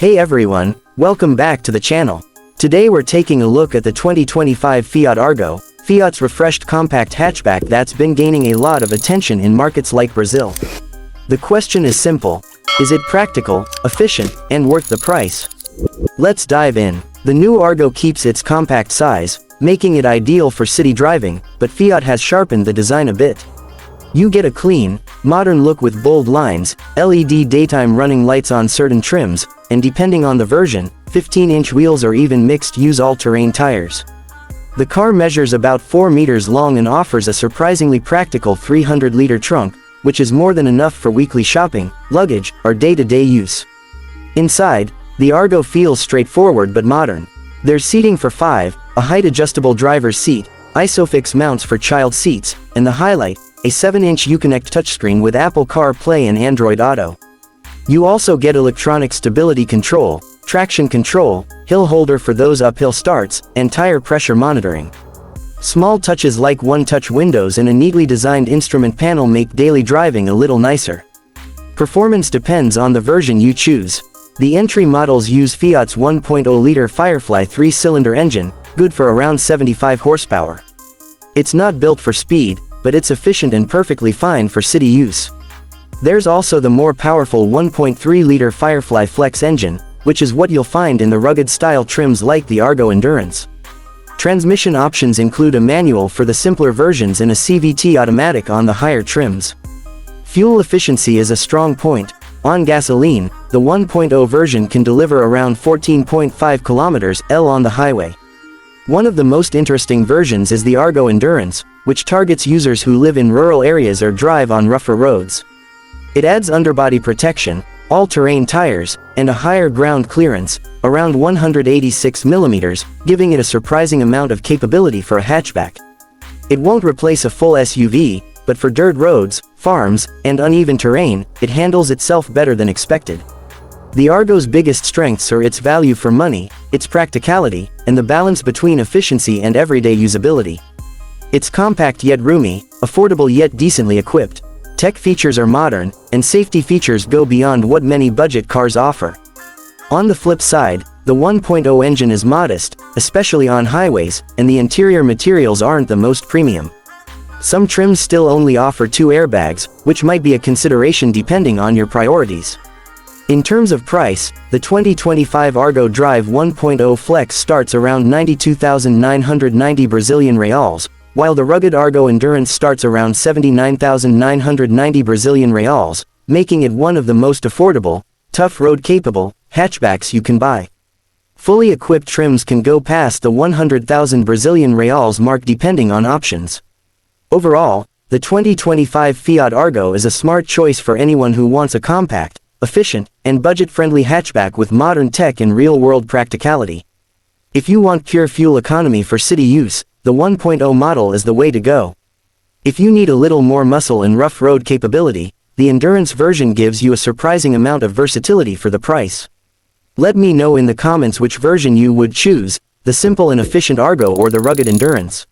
Hey everyone, welcome back to the channel. Today we're taking a look at the 2025 Fiat Agro, Fiat's refreshed compact hatchback that's been gaining a lot of attention in markets like Brazil. The question is simple: is it practical, efficient, and worth the price? Let's dive in. The new Argo keeps its compact size, making it ideal for city driving, but Fiat has sharpened the design a bit. You get a clean, modern look with bold lines, LED daytime running lights on certain trims, and depending on the version, 15-inch wheels or even mixed-use all-terrain tires. The car measures about 4 meters long and offers a surprisingly practical 300-liter trunk, which is more than enough for weekly shopping, luggage, or day-to-day use. Inside, the Argo feels straightforward but modern. There's seating for 5, a height-adjustable driver's seat, ISOFIX mounts for child seats, and the highlight, a 7-inch Uconnect touchscreen with Apple CarPlay and Android Auto. You also get electronic stability control, traction control, hill holder for those uphill starts, and tire pressure monitoring. Small touches like one-touch windows and a neatly designed instrument panel make daily driving a little nicer. Performance depends on the version you choose. The entry models use Fiat's 1.0-liter Firefly 3-cylinder engine, good for around 75 horsepower. It's not built for speed, but it's efficient and perfectly fine for city use. There's also the more powerful 1.3-liter Firefly Flex engine, which is what you'll find in the rugged style trims like the Argo Endurance. Transmission options include a manual for the simpler versions and a CVT automatic on the higher trims. Fuel efficiency is a strong point. On gasoline, the 1.0 version can deliver around 14.5 kilometers on the highway. One of the most interesting versions is the Argo Endurance, which targets users who live in rural areas or drive on rougher roads. It adds underbody protection, all-terrain tires, and a higher ground clearance, around 186 millimeters, giving it a surprising amount of capability for a hatchback. It won't replace a full SUV, but for dirt roads, farms, and uneven terrain, it handles itself better than expected. The Argo's biggest strengths are its value for money, its practicality, and the balance between efficiency and everyday usability. It's compact yet roomy, affordable yet decently equipped. Tech features are modern, and safety features go beyond what many budget cars offer. On the flip side, the 1.0 engine is modest, especially on highways, and the interior materials aren't the most premium. Some trims still only offer 2 airbags, which might be a consideration depending on your priorities. In terms of price, the 2025 Argo Drive 1.0 Flex starts around 92,990 Brazilian reals, while the rugged Argo Endurance starts around 79,990 Brazilian reals, making it one of the most affordable, tough road-capable hatchbacks you can buy. Fully equipped trims can go past the 100,000 Brazilian reals mark depending on options. Overall, the 2025 Fiat Argo is a smart choice for anyone who wants a compact, efficient, and budget-friendly hatchback with modern tech and real-world practicality. If you want pure fuel economy for city use, the 1.0 model is the way to go. If you need a little more muscle and rough road capability, the Endurance version gives you a surprising amount of versatility for the price. Let me know in the comments which version you would choose, the simple and efficient Argo or the rugged Endurance.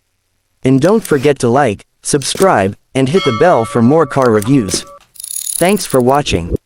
And don't forget to like, subscribe, and hit the bell for more car reviews. Thanks for watching.